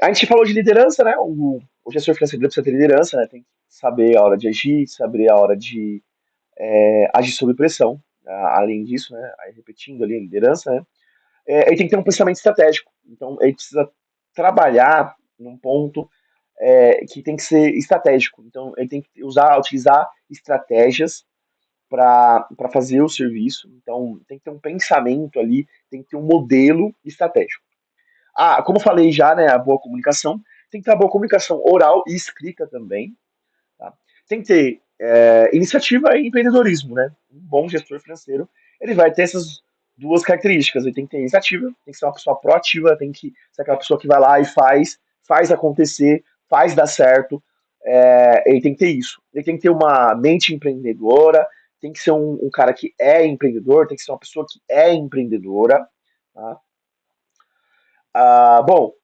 A gente falou de liderança, né? O gestor financeiro precisa ter liderança, né? Tem que saber a hora de agir, saber a hora de agir sob pressão. Além disso, né? Aí repetindo ali a liderança, né? Ele tem que ter um pensamento estratégico. Então, ele precisa trabalhar num ponto que tem que ser estratégico. Então, ele tem que utilizar estratégias para fazer o serviço. Então, tem que ter um pensamento ali, tem que ter um modelo estratégico. Como eu falei já, né, a boa comunicação, tem que ter a boa comunicação oral e escrita também. Tá? Tem que ter iniciativa e empreendedorismo, né? Um bom gestor financeiro, ele vai ter essas duas características. Ele tem que ter iniciativa, tem que ser uma pessoa proativa, tem que ser aquela pessoa que vai lá e faz acontecer, faz dar certo. Ele tem que ter isso. Ele tem que ter uma mente empreendedora, tem que ser um cara que é empreendedor, tem que ser uma pessoa que é empreendedora. Tá? Bom,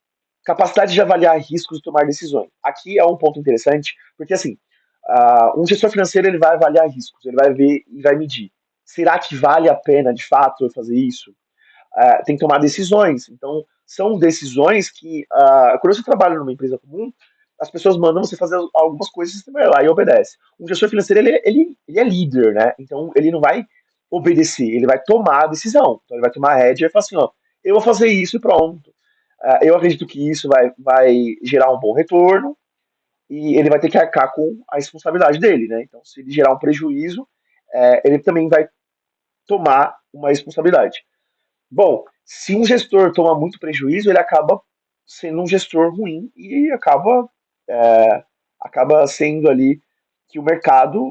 capacidade de avaliar riscos e tomar decisões. Aqui é um ponto interessante, porque assim, um gestor financeiro ele vai avaliar riscos, ele vai ver e vai medir. Será que vale a pena de fato eu fazer isso? Tem que tomar decisões. Então, são decisões que, quando você trabalha numa empresa comum, as pessoas mandam você fazer algumas coisas e você vai lá e obedece. Um gestor financeiro, ele é líder, né? Então, ele não vai obedecer, ele vai tomar a decisão. Então, ele vai tomar a rédea e falar assim, ó, eu vou fazer isso e pronto. Eu acredito que isso vai gerar um bom retorno e ele vai ter que arcar com a responsabilidade dele, né? Então, se ele gerar um prejuízo, ele também vai tomar uma responsabilidade. Bom, se um gestor toma muito prejuízo, ele acaba sendo um gestor ruim e acaba sendo ali que o mercado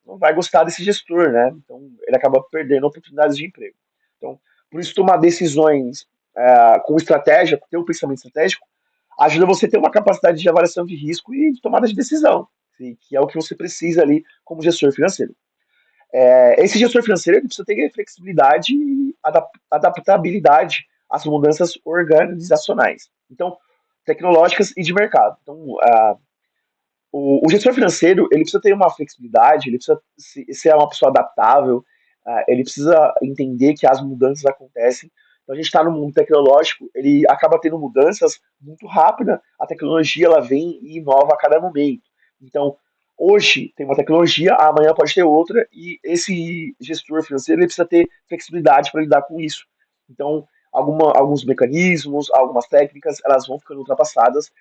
não vai gostar desse gestor, né? Então ele acaba perdendo oportunidades de emprego. Então, por isso tomar decisões com estratégia, ter um pensamento estratégico, ajuda você a ter uma capacidade de avaliação de risco e de tomada de decisão, que é o que você precisa ali como gestor financeiro. Esse gestor financeiro ele precisa ter flexibilidade e adaptabilidade às mudanças organizacionais. Então, tecnológicas e de mercado. Então, o gestor financeiro ele precisa ter uma flexibilidade, ele precisa ser uma pessoa adaptável, ele precisa entender que as mudanças acontecem. Então, a gente está no mundo tecnológico, ele acaba tendo mudanças muito rápidas, a tecnologia ela vem e inova a cada momento. Então, hoje tem uma tecnologia, amanhã pode ter outra, e esse gestor financeiro ele precisa ter flexibilidade para lidar com isso. Então, alguns mecanismos, algumas técnicas, elas vão ficando ultrapassadas,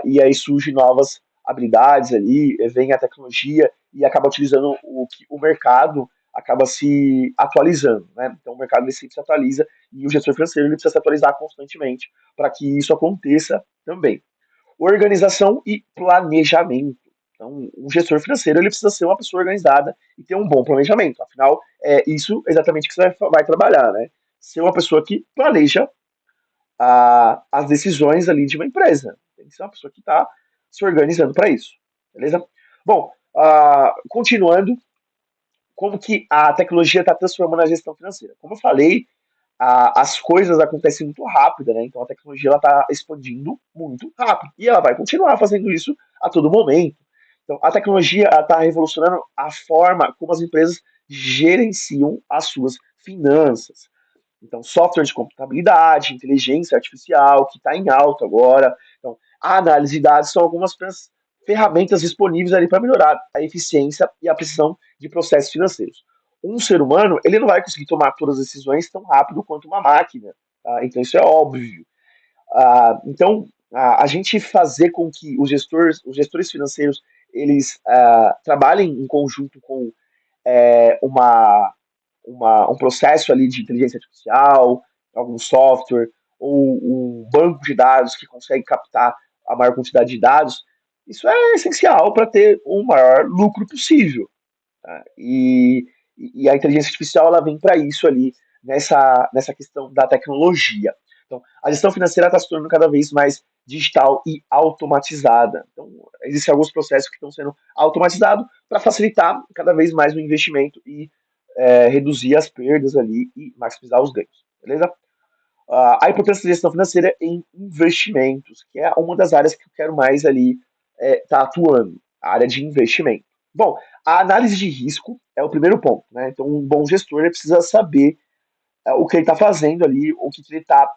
e aí surgem novas habilidades ali, vem a tecnologia e acaba utilizando o que o mercado acaba se atualizando, né? Então o mercado ele sempre se atualiza e o gestor financeiro ele precisa se atualizar constantemente para que isso aconteça também. Organização e planejamento. Então, um gestor financeiro ele precisa ser uma pessoa organizada e ter um bom planejamento. Afinal, é isso exatamente que você vai trabalhar, né? Ser uma pessoa que planeja as decisões ali de uma empresa. Tem que ser uma pessoa que está se organizando para isso. Beleza? Bom, continuando, como que a tecnologia está transformando a gestão financeira? Como eu falei, as coisas acontecem muito rápido, né? Então a tecnologia está expandindo muito rápido e ela vai continuar fazendo isso a todo momento. Então a tecnologia está revolucionando a forma como as empresas gerenciam as suas finanças. Então, software de computabilidade, inteligência artificial, que está em alta agora. Então, a análise de dados são algumas ferramentas disponíveis ali para melhorar a eficiência e a precisão de processos financeiros. Um ser humano, ele não vai conseguir tomar todas as decisões tão rápido quanto uma máquina. Tá? Então, isso é óbvio. Então, a gente fazer com que os gestores financeiros, eles trabalhem em conjunto com um processo ali de inteligência artificial, algum software, ou um banco de dados que consegue captar a maior quantidade de dados, isso é essencial para ter o maior lucro possível. Tá? E a inteligência artificial ela vem para isso ali, nessa questão da tecnologia. Então, a gestão financeira está se tornando cada vez mais digital e automatizada. Então, existem alguns processos que estão sendo automatizados para facilitar cada vez mais o investimento e reduzir as perdas ali e maximizar os ganhos. Beleza? A importância da gestão financeira em investimentos, que é uma das áreas que eu quero mais ali tá atuando, a área de investimento. Bom, a análise de risco é o primeiro ponto, né? Então, um bom gestor ele precisa saber o que ele está fazendo ali, o que ele está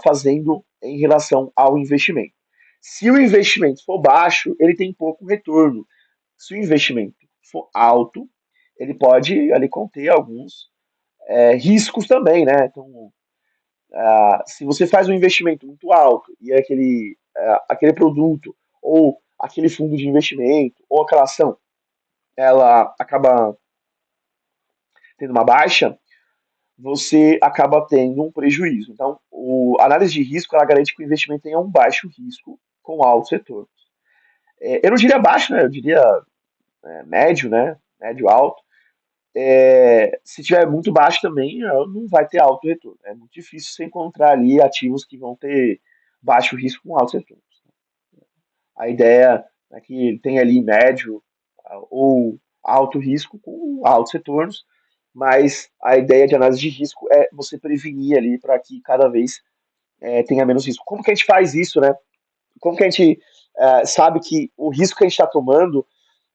fazendo em relação ao investimento. Se o investimento for baixo, ele tem pouco retorno. Se o investimento for alto, ele pode ali conter alguns riscos também, né? Então, se você faz um investimento muito alto e aquele produto ou aquele fundo de investimento ou aquela ação, ela acaba tendo uma baixa, você acaba tendo um prejuízo. Então, a análise de risco ela garante que o investimento tenha um baixo risco com altos retornos. Eu não diria baixo, né? Eu diria médio, né? Médio alto. Se tiver muito baixo também, não vai ter alto retorno. É muito difícil você encontrar ali ativos que vão ter baixo risco com altos retornos. A ideia é que tem ali médio ou alto risco com altos retornos, mas a ideia de análise de risco é você prevenir ali para que cada vez tenha menos risco. Como que a gente faz isso, né? Como que a gente sabe que o risco que a gente está tomando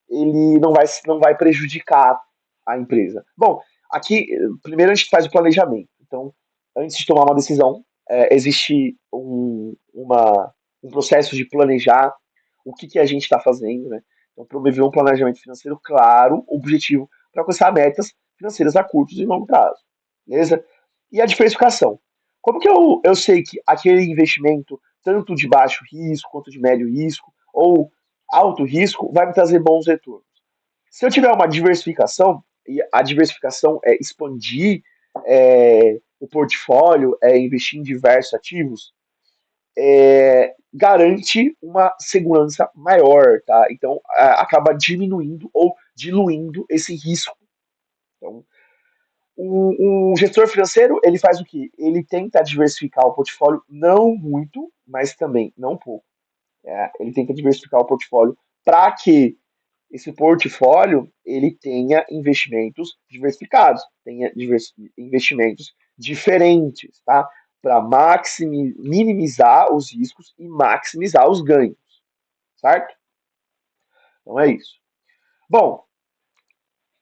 ele não vai prejudicar a empresa? Bom, aqui, primeiro a gente faz o planejamento. Então, antes de tomar uma decisão, existe um processo de planejar o que a gente está fazendo, né? Então, promover um planejamento financeiro claro, objetivo, para alcançar metas financeiras a curto e longo prazo. Beleza? E a diversificação. Como que eu sei que aquele investimento, tanto de baixo risco quanto de médio risco, ou alto risco, vai me trazer bons retornos? Se eu tiver uma diversificação, e a diversificação é expandir o portfólio, é investir em diversos ativos, garante uma segurança maior, tá? Então, acaba diminuindo ou diluindo esse risco. Então, o gestor financeiro, ele faz o quê? Ele tenta diversificar o portfólio, não muito, mas também não pouco. Ele tenta diversificar o portfólio para que esse portfólio ele tenha investimentos diversificados, tenha investimentos diferentes, tá? Para minimizar os riscos e maximizar os ganhos, certo? Então é isso. Bom,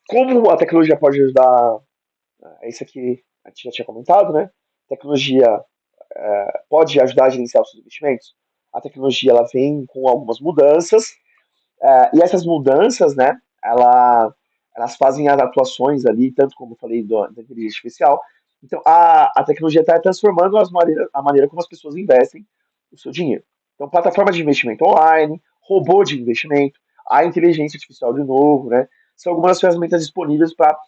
como a tecnologia pode ajudar, é isso aqui a gente já tinha comentado, né? A tecnologia pode ajudar a gerenciar os seus investimentos. A tecnologia ela vem com algumas mudanças. E essas mudanças, né, elas fazem as atuações ali, tanto como eu falei da inteligência artificial. Então, a tecnologia está transformando a maneira como as pessoas investem o seu dinheiro. Então, plataforma de investimento online, robô de investimento, a inteligência artificial de novo, né, são algumas ferramentas disponíveis para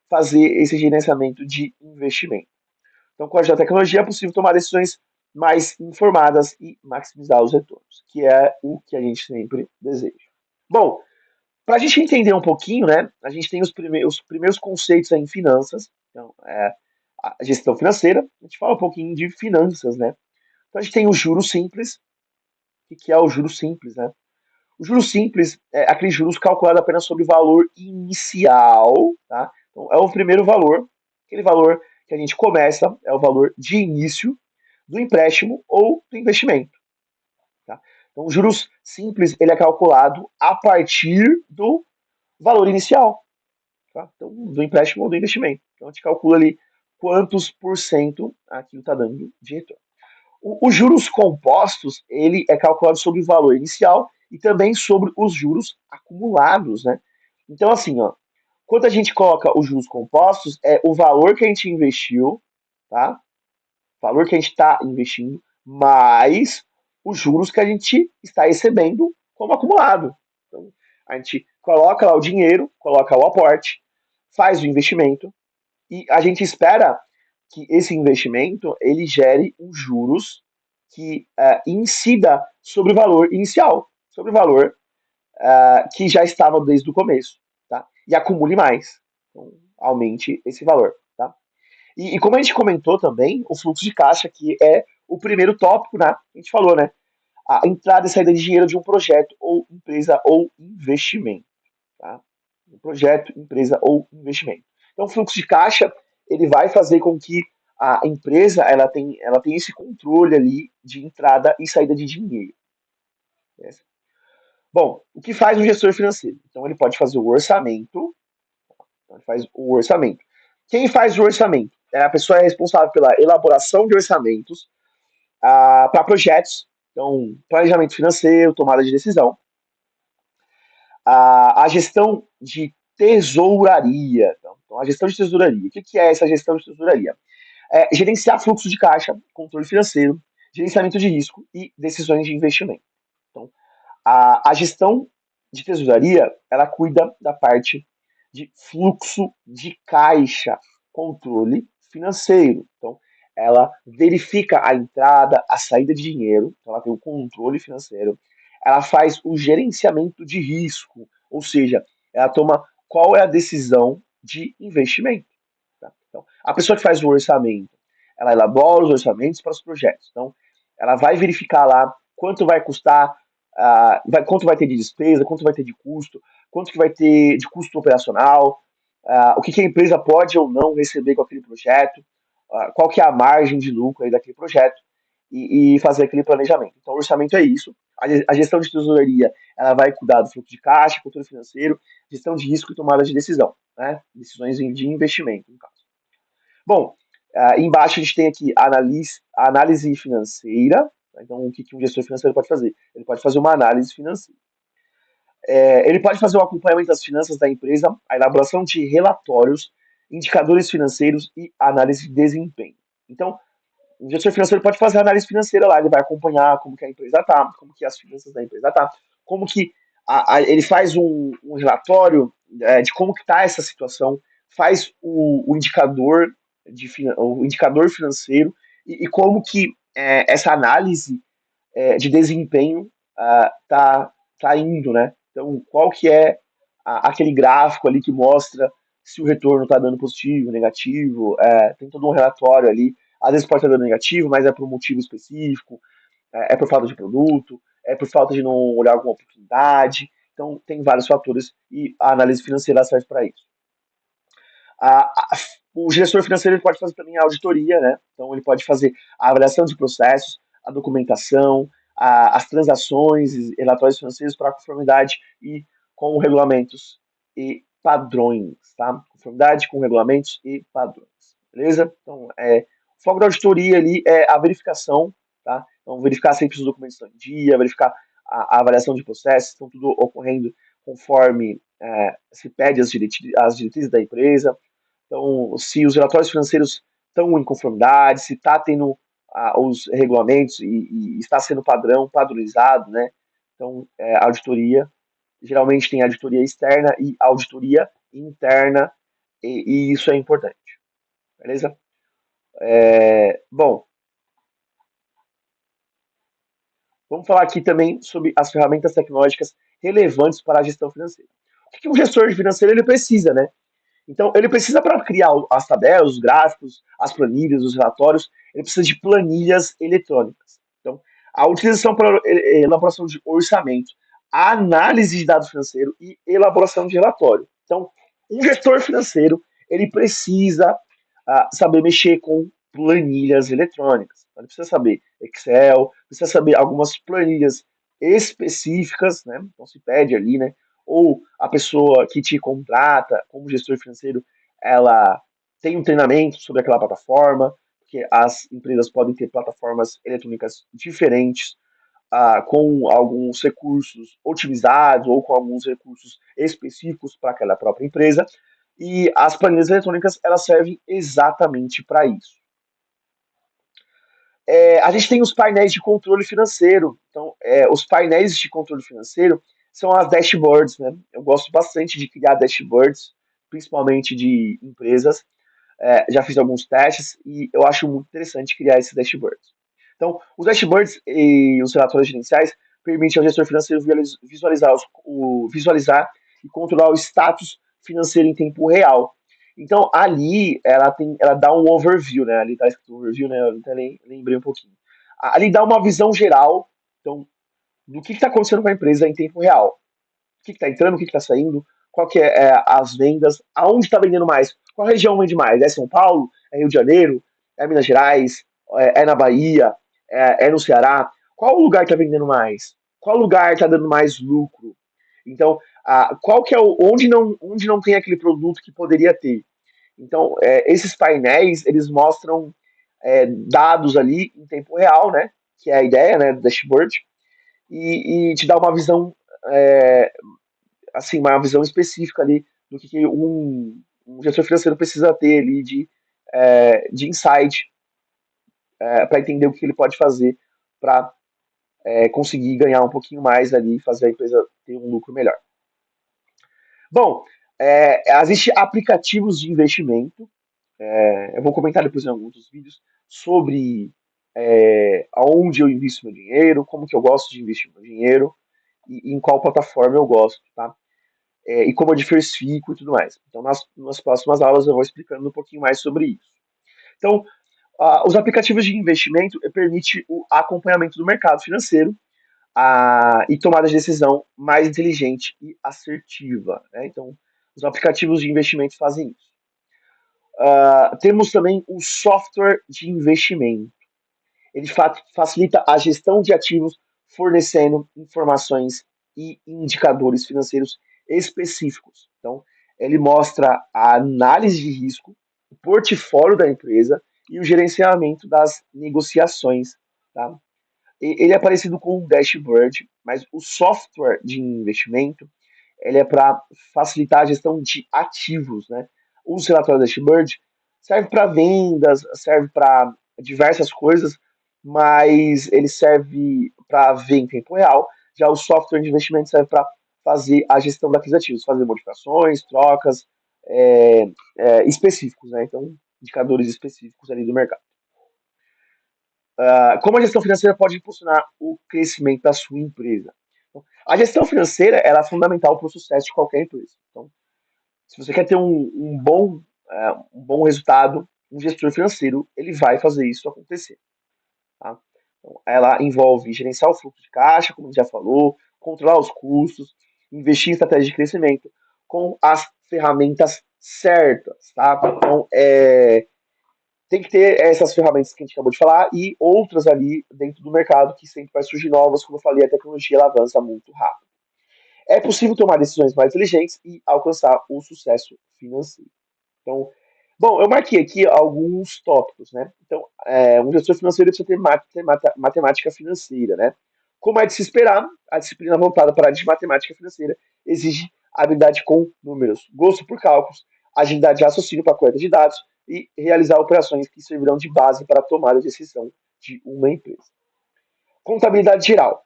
fazer esse gerenciamento de investimento. Então, com a ajuda da tecnologia é possível tomar decisões mais informadas e maximizar os retornos, que é o que a gente sempre deseja. Bom, para a gente entender um pouquinho, né, a gente tem os primeiros conceitos aí em finanças, então, a gestão financeira, a gente fala um pouquinho de finanças, né? Então a gente tem o juros simples, o que é o juros simples, né? O juros simples é aquele juros calculado apenas sobre o valor inicial, tá? Então é o primeiro valor, aquele valor que a gente começa, é o valor de início do empréstimo ou do investimento. Tá? Então, o juros simples ele é calculado a partir do valor inicial, tá? Então, do empréstimo ou do investimento. Então, a gente calcula ali quantos por cento aquilo está dando de retorno. Os juros compostos ele é calculado sobre o valor inicial e também sobre os juros acumulados, né? Então, assim, ó, quando a gente coloca os juros compostos, é o valor que a gente investiu, tá? Valor que a gente está investindo, mais os juros que a gente está recebendo como acumulado. Então, a gente coloca lá o dinheiro, coloca o aporte, faz o investimento e a gente espera que esse investimento ele gere um juros que incida sobre o valor inicial, sobre o valor que já estava desde o começo, tá? E acumule mais, então, aumente esse valor, tá? E como a gente comentou também, o fluxo de caixa, que é o primeiro tópico, né? A gente falou, né? A entrada e saída de dinheiro de um projeto ou empresa ou investimento. Tá? Um projeto, empresa ou investimento. Então, o fluxo de caixa ele vai fazer com que a empresa ela tem esse controle ali de entrada e saída de dinheiro. Né? Bom, o que faz o gestor financeiro? Então, ele pode fazer o orçamento. Então, ele faz o orçamento. Quem faz o orçamento? A pessoa é responsável pela elaboração de orçamentos, para projetos, então planejamento financeiro, tomada de decisão, a gestão de tesouraria. Então, a gestão de tesouraria. O que é essa gestão de tesouraria? É gerenciar fluxo de caixa, controle financeiro, gerenciamento de risco e decisões de investimento. Então, a gestão de tesouraria, ela cuida da parte de fluxo de caixa, controle financeiro. Então, ela verifica a entrada, a saída de dinheiro, então ela tem o controle financeiro, ela faz o gerenciamento de risco, ou seja, ela toma qual é a decisão de investimento. Tá? Então, a pessoa que faz o orçamento, ela elabora os orçamentos para os projetos. Então, ela vai verificar lá quanto vai custar, quanto vai ter de despesa, quanto vai ter de custo, quanto que vai ter de custo operacional, o que, que a empresa pode ou não receber com aquele projeto, qual que é a margem de lucro aí daquele projeto e fazer aquele planejamento. Então, o orçamento é isso. A gestão de tesouraria, ela vai cuidar do fluxo de caixa, controle financeiro, gestão de risco e tomada de decisão, né? Decisões de investimento, no caso. Bom, embaixo a gente tem aqui a análise financeira. Então, o que, que um gestor financeiro pode fazer? Ele pode fazer uma análise financeira. Ele pode fazer o acompanhamento das finanças da empresa, a elaboração de relatórios, indicadores financeiros e análise de desempenho. Então, o gestor financeiro pode fazer análise financeira lá, ele vai acompanhar como que a empresa está, como que as finanças da empresa tá, como que ele faz um relatório de como que está essa situação, faz o indicador o indicador financeiro e como que essa análise de desempenho tá indo, né? Então, qual que é aquele gráfico ali que mostra se o retorno está dando positivo, negativo, tem todo um relatório ali. Às vezes pode estar dando negativo, mas é por um motivo específico, é por falta de produto, é por falta de não olhar alguma oportunidade. Então, tem vários fatores e a análise financeira serve para isso. A, a, o gestor financeiro ele pode fazer também a auditoria, né? Então, ele pode fazer a avaliação de processos, a documentação, as transações e relatórios financeiros para conformidade e com regulamentos e padrões, tá? Conformidade com regulamentos e padrões, beleza? Então, o foco da auditoria ali é a verificação, tá? Então, verificar sempre os documentos estão em dia, verificar a avaliação de processos, estão tudo ocorrendo conforme se pede as diretrizes da empresa. Então, se os relatórios financeiros estão em conformidade, se está tendo os regulamentos e está sendo padronizado, né? Então, a auditoria, geralmente tem auditoria externa e auditoria interna, e isso é importante, beleza? Bom, vamos falar aqui também sobre as ferramentas tecnológicas relevantes para a gestão financeira. O que um gestor financeiro ele precisa, né? Então, ele precisa, para criar as tabelas, os gráficos, as planilhas, os relatórios, ele precisa de planilhas eletrônicas. Então, a utilização para elaboração de orçamento, a análise de dados financeiros e elaboração de relatório. Então, um gestor financeiro, ele precisa saber mexer com planilhas eletrônicas. Então, ele precisa saber Excel, precisa saber algumas planilhas específicas, né? Então, se pede ali, né? Ou a pessoa que te contrata como gestor financeiro, ela tem um treinamento sobre aquela plataforma, porque as empresas podem ter plataformas eletrônicas diferentes, com alguns recursos otimizados ou com alguns recursos específicos para aquela própria empresa. E as planilhas eletrônicas elas servem exatamente para isso. A gente tem os painéis de controle financeiro. Então, os painéis de controle financeiro são as dashboards, né? Eu gosto bastante de criar dashboards, principalmente de empresas. Já fiz alguns testes e eu acho muito interessante criar esses dashboards. Então, os dashboards e os relatórios gerenciais permitem ao gestor financeiro visualizar e controlar o status financeiro em tempo real. Então, ali, ela dá um overview, né? Ali tá escrito overview, né? Eu até lembrei um pouquinho. Ali dá uma visão geral, então, do que está acontecendo com a empresa em tempo real. O que está entrando, o que está saindo, qual que as vendas, aonde está vendendo mais, qual região vende mais, é São Paulo, é Rio de Janeiro, é Minas Gerais, na Bahia, no Ceará, qual lugar está vendendo mais, qual lugar está dando mais lucro, então, qual que é onde não tem aquele produto que poderia ter. Então, esses painéis, eles mostram dados ali em tempo real, né? Que é a ideia, né, do dashboard, e te dá uma visão, é, assim, uma visão específica ali do que um gestor financeiro precisa ter ali de insight para entender o que ele pode fazer para conseguir ganhar um pouquinho mais ali e fazer a empresa ter um lucro melhor. Bom, existem aplicativos de investimento. Eu vou comentar depois em alguns dos vídeos sobre aonde eu invisto meu dinheiro, como que eu gosto de investir meu dinheiro e em qual plataforma eu gosto, tá? E como eu diversifico e tudo mais. Então, nas próximas aulas eu vou explicando um pouquinho mais sobre isso. Então, os aplicativos de investimento permitem o acompanhamento do mercado financeiro e tomada de decisão mais inteligente e assertiva. Né? Então, os aplicativos de investimento fazem isso. Temos também o software de investimento. Ele facilita a gestão de ativos, fornecendo informações e indicadores financeiros específicos. Então, ele mostra a análise de risco, o portfólio da empresa e o gerenciamento das negociações. Tá? Ele é parecido com um dashboard, mas o software de investimento ele é para facilitar a gestão de ativos, né? O relatório dashboard serve para vendas, serve para diversas coisas, mas ele serve para ver em tempo real. Já o software de investimento serve para fazer a gestão daqueles ativos, fazer modificações, trocas específicos, né? Então, indicadores específicos ali do mercado. Como a gestão financeira pode impulsionar o crescimento da sua empresa? Então, a gestão financeira ela é fundamental para o sucesso de qualquer empresa. Então, se você quer ter um bom resultado, um gestor financeiro ele vai fazer isso acontecer. Tá? Então, ela envolve gerenciar o fluxo de caixa, como a gente já falou, controlar os custos, investir em estratégia de crescimento com as ferramentas certas. Tá? Então, tem que ter essas ferramentas que a gente acabou de falar e outras ali dentro do mercado que sempre vai surgir novas. Como eu falei, a tecnologia ela avança muito rápido. É possível tomar decisões mais inteligentes e alcançar o sucesso financeiro. Então, bom, eu marquei aqui alguns tópicos, né? Então, um gestor financeiro precisa ter matemática financeira, né? Como é de se esperar, a disciplina voltada para a área de matemática financeira exige habilidade com números, gosto por cálculos, agilidade de raciocínio para a coleta de dados e realizar operações que servirão de base para a tomada de decisão de uma empresa. Contabilidade geral.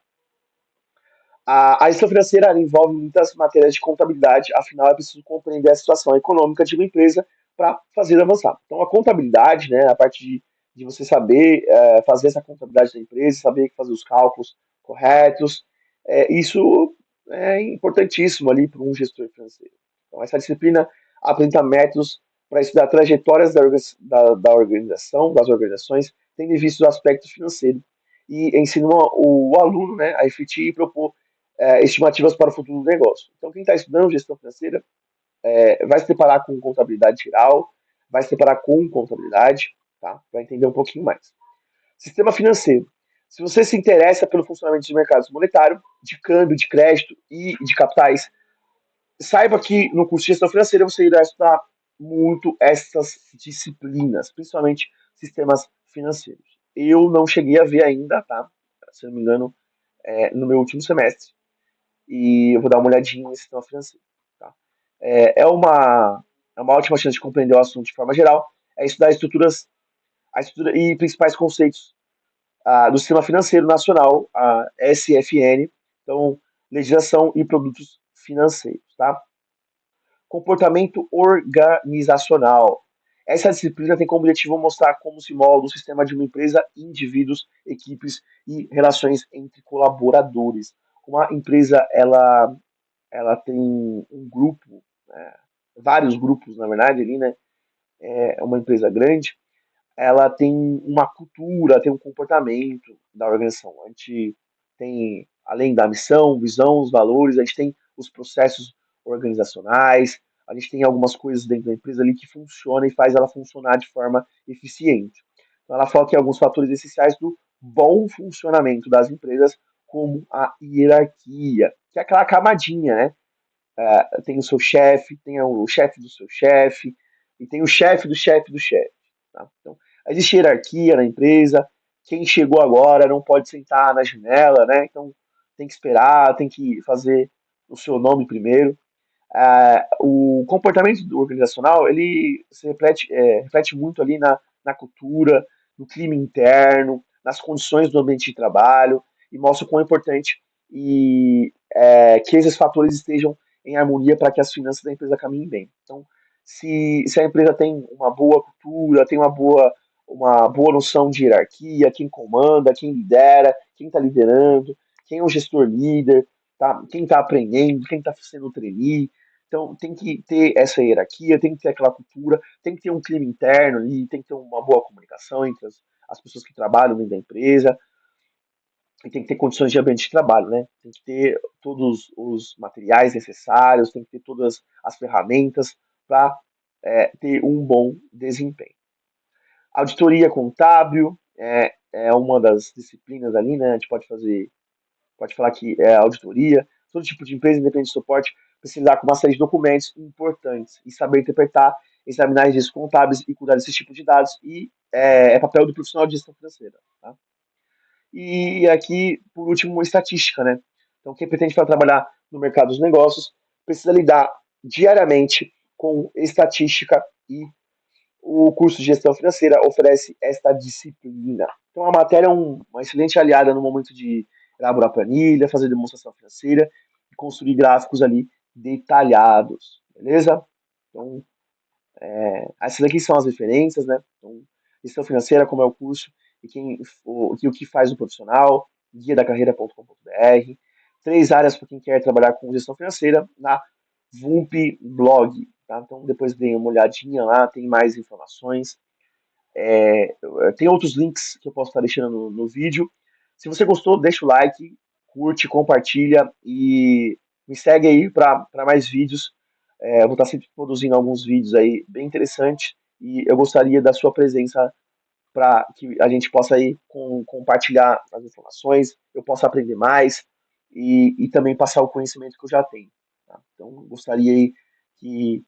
A gestão financeira envolve muitas matérias de contabilidade, afinal é preciso compreender a situação econômica de uma empresa para fazer avançar. Então, a contabilidade, né, a parte de você saber fazer essa contabilidade da empresa, saber fazer os cálculos corretos, isso é importantíssimo ali para um gestor financeiro. Então, essa disciplina apresenta métodos para estudar trajetórias da organização, das organizações, tendo em vista o aspecto financeiro, e ensina o aluno né, a refletir e propor estimativas para o futuro do negócio. Então, quem está estudando gestão financeira vai se deparar com contabilidade geral, vai se deparar com contabilidade, tá? Vai entender um pouquinho mais. Sistema financeiro. Se você se interessa pelo funcionamento dos mercados monetário, de câmbio, de crédito e de capitais, saiba que no curso de gestão financeira você irá estudar muito essas disciplinas, principalmente sistemas financeiros. Eu não cheguei a ver ainda, tá? Se não me engano, no meu último semestre e eu vou dar uma olhadinha nesse sistema financeiro. Tá? É uma ótima chance de compreender o assunto de forma geral, estudar a estrutura e principais conceitos do sistema financeiro nacional, a SFN, então, legislação e produtos financeiros. Tá? Comportamento organizacional. Essa disciplina tem como objetivo mostrar como se molda o sistema de uma empresa, indivíduos, equipes e relações entre colaboradores. Uma empresa ela tem um grupo, vários grupos, na verdade, ali, né? É uma empresa grande, ela tem uma cultura, tem um comportamento da organização. A gente tem, além da missão, visão, os valores, a gente tem os processos organizacionais, a gente tem algumas coisas dentro da empresa ali que funcionam e faz ela funcionar de forma eficiente. Então, ela foca em alguns fatores essenciais do bom funcionamento das empresas, como a hierarquia, que é aquela camadinha, né? Tem o seu chefe, tem o chefe do seu chefe, e tem o chefe do chefe do chefe. Tá? Então, existe hierarquia na empresa, quem chegou agora não pode sentar na janela, né? Então tem que esperar, tem que fazer o seu nome primeiro. O comportamento organizacional ele se reflete muito ali na cultura, no clima interno, nas condições do ambiente de trabalho e mostra o quão é importante que esses fatores estejam em harmonia para que as finanças da empresa caminhem bem. Então, se a empresa tem uma boa cultura, tem uma boa noção de hierarquia, quem comanda, quem lidera, quem está liderando, quem é o gestor líder, tá? Quem está aprendendo, quem está sendo trainee, então tem que ter essa hierarquia, tem que ter aquela cultura, tem que ter um clima interno ali, tem que ter uma boa comunicação entre as pessoas que trabalham dentro da empresa, e tem que ter condições de ambiente de trabalho, né? Tem que ter todos os materiais necessários, tem que ter todas as ferramentas para ter um bom desempenho. Auditoria contábil é uma das disciplinas ali, né? A gente pode falar que é auditoria, todo tipo de empresa, independente de suporte, precisa lidar com uma série de documentos importantes e saber interpretar, examinar registros contábeis e cuidar desse tipo de dados e é papel do profissional de gestão financeira. Tá? E aqui, por último, estatística, né? Então, quem pretende para trabalhar no mercado dos negócios precisa lidar diariamente com estatística e o curso de gestão financeira oferece esta disciplina. Então, a matéria é uma excelente aliada no momento de elaborar planilha, fazer demonstração financeira e construir gráficos ali detalhados, beleza? Então, essas aqui são as referências, né? Então, gestão financeira, como é o curso, e o que faz o profissional, guia da carreira.com.br. Três áreas para quem quer trabalhar com gestão financeira na VUMP Blog. Tá? Então, depois dê uma olhadinha lá, tem mais informações. É, tem outros links que eu posso estar deixando no vídeo. Se você gostou, deixa o like, curte, compartilha e me segue aí para mais vídeos. Eu vou estar sempre produzindo alguns vídeos aí bem interessantes e eu gostaria da sua presença para que a gente possa aí compartilhar as informações, eu possa aprender mais e também passar o conhecimento que eu já tenho. Tá? Então, eu gostaria aí que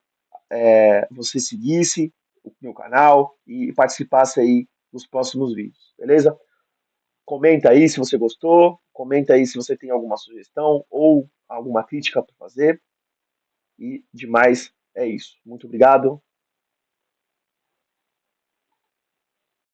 você seguisse o meu canal e participasse aí dos próximos vídeos, beleza? Comenta aí se você gostou, comenta aí se você tem alguma sugestão ou alguma crítica para fazer e demais é isso. Muito obrigado